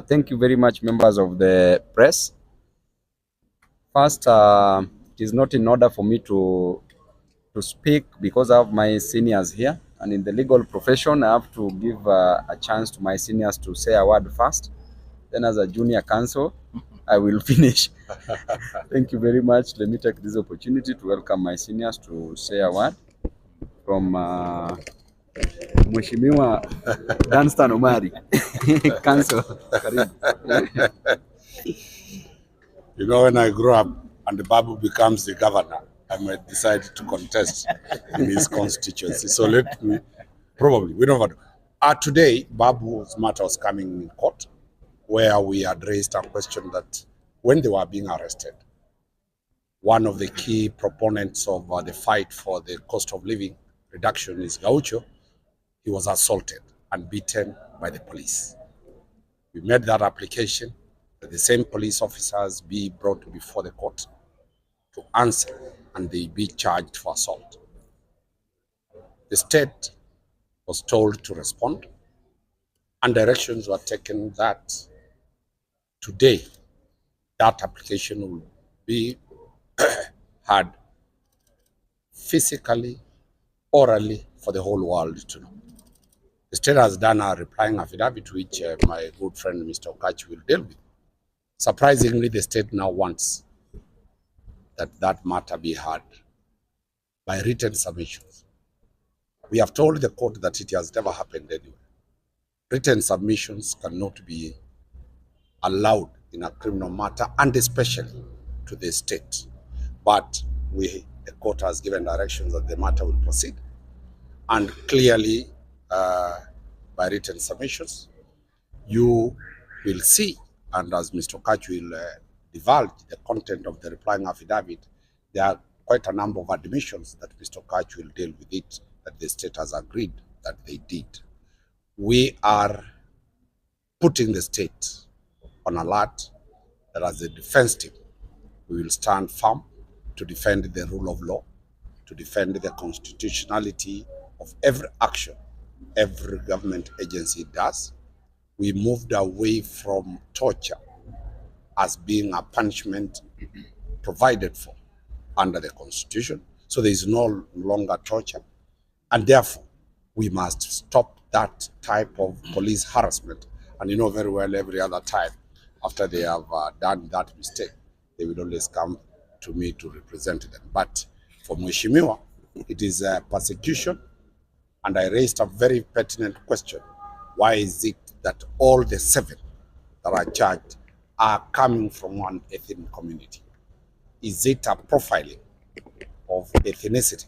Thank you very much, members of the press. First, it is not in order for me to speak because I have my seniors here, and in the legal profession, I have to give a chance to my seniors to say a word first. Then, as a junior counsel, I will finish. Thank you very much. Let me take this opportunity to welcome my seniors to say a word from Mheshimiwa Danstsn Omari, counsel. You know, when I grow up and the Babu becomes the governor, I might decide to contest in his constituency. So let me, probably, we don't know. Today, Babu's matter was coming in court, where we had raised a question that when they were being arrested, one of the key proponents of the fight for the cost of living reduction is Gaucho. He was assaulted and beaten by the police. We made that application that the same police officers be brought before the court to answer and they be charged for assault. The state was told to respond, and directions were taken that today that application will be heard physically, orally, for the whole world to know. The state has done a replying affidavit, which my good friend Mr. Okachi will deal with. Surprisingly, the state now wants that matter be heard by written submissions. We have told the court that it has never happened anywhere. Written submissions cannot be allowed in a criminal matter, and especially to the state. But the court has given directions that the matter will proceed. And clearly, by written submissions, you will see, and as Mr. Kach will divulge the content of the replying affidavit, there are quite a number of admissions that Mr. Kach will deal with it, that the state has agreed that they did. We are putting the state on alert that as a defense team, we will stand firm to defend the rule of law, to defend the constitutionality of every action every government agency does. We moved away from torture as being a punishment provided for under the Constitution. So there is no longer torture. And therefore, we must stop that type of police harassment. And you know very well, every other time, after they have done that mistake, they will always come to me to represent them. But for Mheshimiwa, it is a persecution. And I raised a very pertinent question. Why is it that all the 7 that are charged are coming from one ethnic community? Is it a profiling of ethnicity?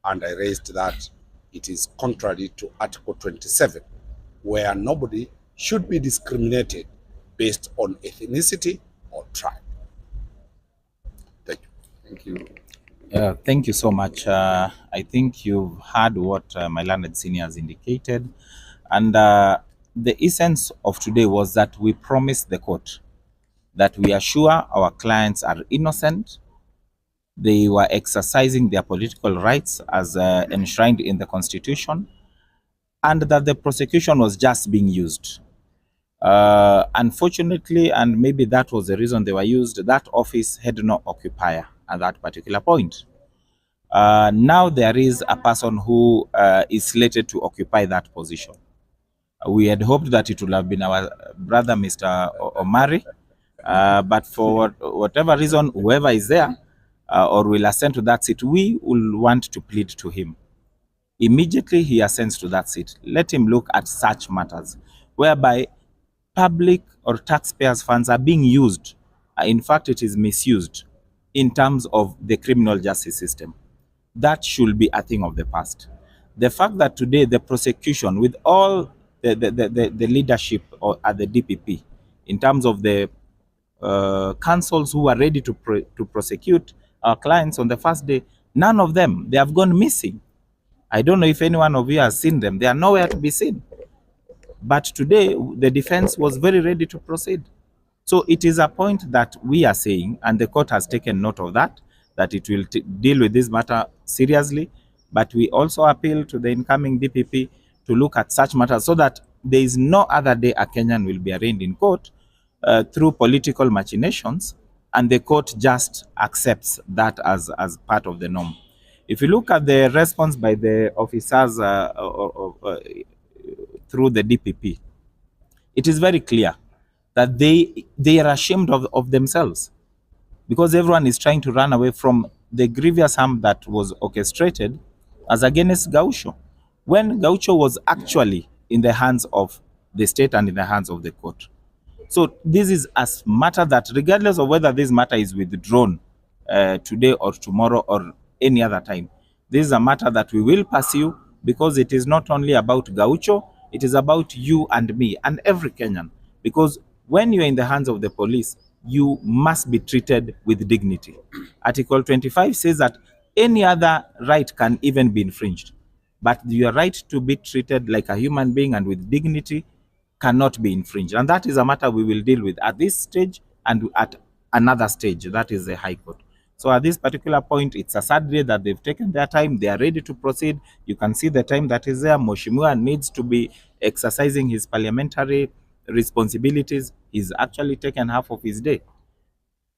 And I raised that it is contrary to Article 27, where nobody should be discriminated based on ethnicity or tribe. Thank you. Thank you. Thank you so much. I think you've heard what my learned seniors indicated. And the essence of today was that we promised the court that we are sure our clients are innocent. They were exercising their political rights as enshrined in the Constitution, and that the prosecution was just being used. Unfortunately, and maybe that was the reason they were used, that office had no occupier at that particular point. Now there is a person who is slated to occupy that position. We had hoped that it would have been our brother, Mr. Omari, but for whatever reason, whoever is there or will ascend to that seat, we will want to plead to him. Immediately he ascends to that seat, let him look at such matters whereby public or taxpayers' funds are being used. In fact, it is misused in terms of the criminal justice system. That should be a thing of the past. The fact that today the prosecution, with all the leadership at the DPP, in terms of the counsels who are ready to prosecute our clients on the first day, none of them, they have gone missing. I don't know if any one of you has seen them. They are nowhere to be seen. But today, the defense was very ready to proceed. So it is a point that we are saying, and the court has taken note of that it will deal with this matter seriously. But we also appeal to the incoming DPP to look at such matters so that there is no other day a Kenyan will be arraigned in court through political machinations, and the court just accepts that as part of the norm. If you look at the response by the officers through the DPP, it is very clear that they are ashamed of themselves, because everyone is trying to run away from the grievous harm that was orchestrated as against Gaucho, when Gaucho was actually in the hands of the state and in the hands of the court. So this is a matter that, regardless of whether this matter is withdrawn today or tomorrow or any other time, this is a matter that we will pursue, because it is not only about Gaucho, it is about you and me and every Kenyan. Because when you're in the hands of the police, you must be treated with dignity. Article 25 says that any other right can even be infringed, but your right to be treated like a human being and with dignity cannot be infringed. And that is a matter we will deal with at this stage and at another stage, that is the High Court. So at this particular point, it's a sad day that they've taken their time. They are ready to proceed. You can see the time that is there. Mheshimiwa needs to be exercising his parliamentary responsibilities. He's actually taken half of his day.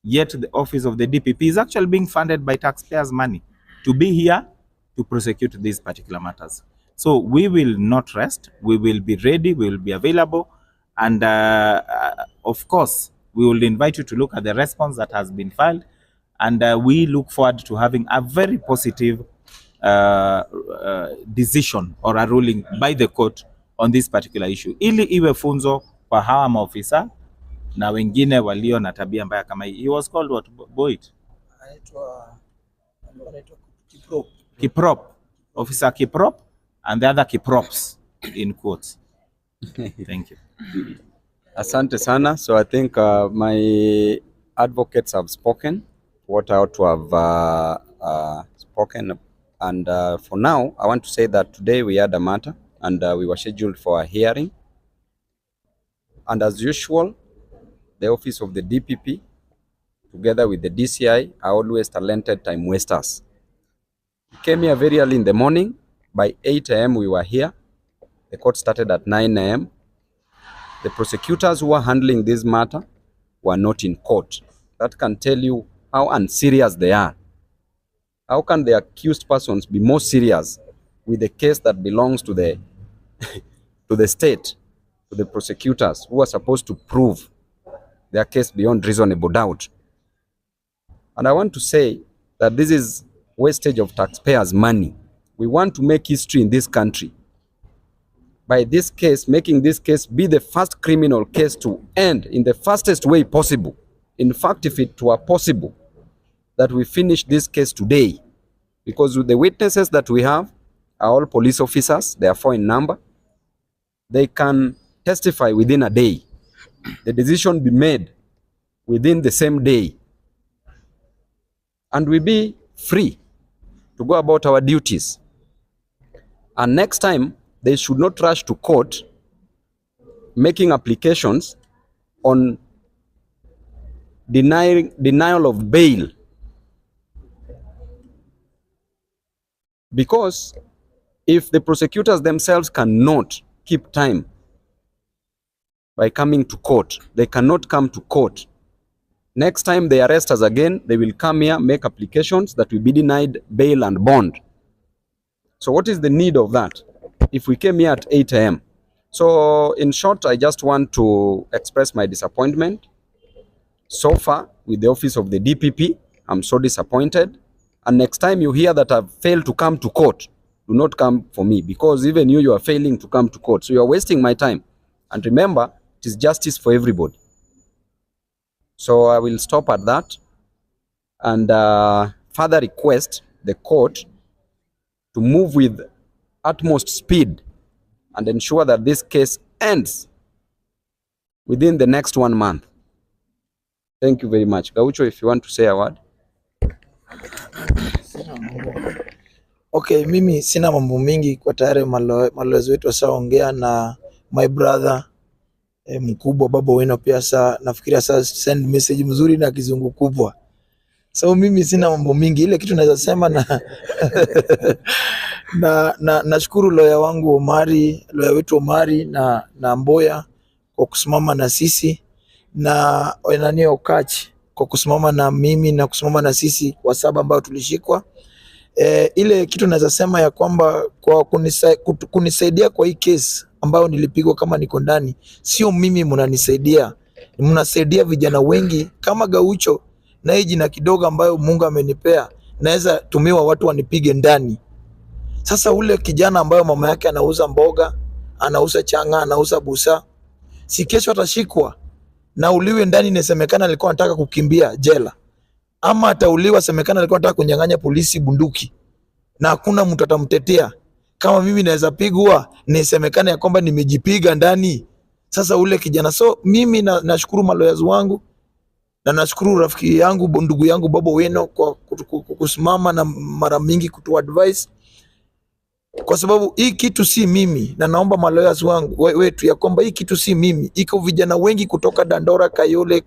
Yet the office of the DPP is actually being funded by taxpayers' money to be here to prosecute these particular matters. So we will not rest. We will be ready. We will be available. And of course, we will invite you to look at the response that has been filed. And we look forward to having a very positive decision or a ruling by the court on this particular issue, ili iwe funzo kwa hawa maofisa na wengine walio na tabia mbaya kama hii. He was called what? Boyd? Kiprop. Officer Kiprop and the other Kiprops in quotes. Thank you. Asante sana. So I think my advocates have spoken what I ought to have spoken. And for now, I want to say that today we had a matter and we were scheduled for a hearing. And as usual, the office of the DPP, together with the DCI, are always talented time wasters. We came here very early in the morning. By 8 a.m. we were here. The court started at 9 a.m. The prosecutors who were handling this matter were not in court. That can tell you how unserious they are. How can the accused persons be more serious with a case that belongs to the to the state, to the prosecutors who are supposed to prove their case beyond reasonable doubt? And I want to say that this is wastage of taxpayers' money. We want to make history in this country by this case, making this case be the first criminal case to end in the fastest way possible. In fact, if it were possible that we finish this case today, because with the witnesses that we have are all police officers, they are 4 in number, they can testify within a day. The decision be made within the same day, and we be free to go about our duties. And next time, they should not rush to court making applications on denial of bail, because if the prosecutors themselves cannot keep time by coming to court, they cannot come to court. Next time they arrest us again, they will come here, make applications that will be denied bail and bond. So what is the need of that if we came here at 8 a.m.? So in short, I just want to express my disappointment so far with the office of the DPP. I'm so disappointed. And next time you hear that I've failed to come to court, do not come for me, because even you are failing to come to court. So you are wasting my time. And remember, it is justice for everybody. So I will stop at that and further request the court to move with utmost speed and ensure that this case ends within the next 1 month. Thank you very much. Gaucho, if you want to say a word. Okay, mimi sina mambo mingi kwa tayari maloezi wetu wasaongea na my brother mkubwa Babu Owino pia nafikiria send message mzuri na kizungu kubwa. So mimi sina mambo mingi, ile kitu naweza sema na nashukuru lawyer wangu lawyer wetu Omari na Mboya kwa kusimama na sisi. na nani Okachi kwa kusimama na mimi na kusimama na sisi wa 7 ambao tulishikwa. Ile kitu naweza sema ya kwamba kwa kunisaidia kwa hii case ambayo nilipigwa kama niko ndani, sio mimi mnasaidia vijana wengi kama Gaucho na hii jina kidogo ambayo Mungu amenipea, naweza tumiwa watu wanipige ndani. Sasa ule kijana ambayo mama yake anauza mboga, anauza changa, anauza busa, si kesho atashikwa na uliwe ndani, inasemekana alikuwa anataka kukimbia jela, ama atauliwa semekana alikuwa anataka kunyang'anya polisi bunduki na hakuna mtu atamtetea. Kama mimi naweza pigwa nisemekana ya kwamba nimejipiga ndani. Sasa ule kijana, so mimi nashukuru lawyers wangu na nashukuru rafiki yangu ndugu yangu Babu Owino kwa kusimama na mara mingi kutoa advice, kwa sababu hii kitu si mimi, na naomba lawyers wangu wetu ya kwamba hii kitu si mimi. Iko vijana wengi kutoka Dandora, Kayole,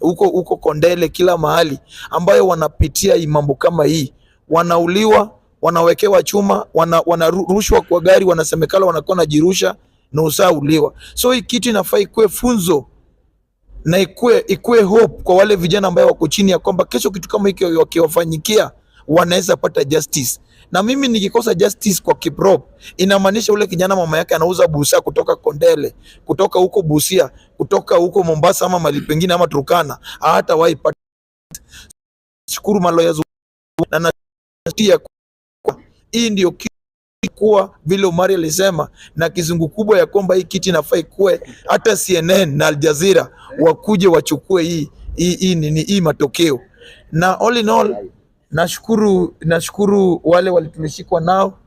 huko Kondele, kila mahali ambayo wanapitia hii mambo kama hii, wanauliwa, wanawekewa chuma, wanarushwa kwa gari, wanasemekana wanakuwa najirusha na usauliwa. So hii kitu inafaa ikuwe funzo na ikuwe hope kwa wale vijana ambao wako chini, ya kwamba kesho kitu kama hiki wakiwafanyikia wanaweza pata justice. Na mimi nikikosa justice kwa Kiprop, inamaanisha ule kijana mama yake anauza busa kutoka Kondele, kutoka huko Busia, kutoka huko Mombasa ama mali pengine ama Turkana, hata waipata. Shukuru lawyers na natia hii ndio kuwa vile Omar alisema na kizungu kubwa ya kwamba hii kiti inafaa ikuwe hata CNN na Al Jazeera wakuje wachukue hii matokeo. Na all in all, nashukuru wale walitulishikwa nao.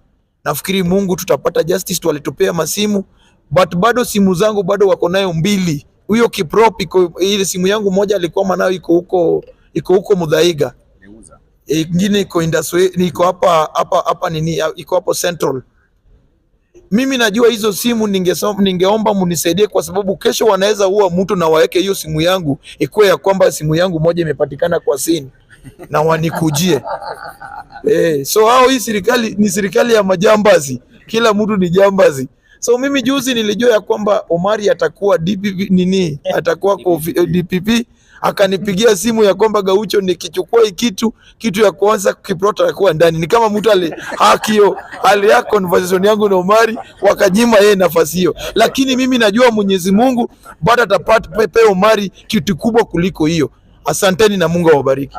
Nafikiri Mungu tutapata justice. Walitupea masimu, but bado simu zangu bado wako nayo 2. Huyo Kiprop ile simu yangu moja alikuwa nayo iko huko Mudhaiga, ingine iko industry, iko hapa nini, iko hapo Central. Mimi najua hizo simu ningeomba munisaidie, kwa sababu kesho wanaweza ua mtu na waweke hiyo simu yangu ikuwe ya kwamba simu yangu moja imepatikana kwa sini na wanikujie. So hao, hii serikali ni serikali ya majambazi, kila mtu ni jambazi. So mimi juzi nilijua ya kwamba Omari atakuwa DPP atakuwa kwa DPP, akanipigia simu ya kwamba Gaucho, nikichukua hii kitu ya kwanza Kiprota atakuwa ndani. Ni kama mtu ya conversation yangu na Omari, wakajima yeye nafasi hiyo, lakini mimi najua Mwenyezi Mungu bado atapata Omari kitu kubwa kuliko hiyo. Asanteni na Mungu awabariki.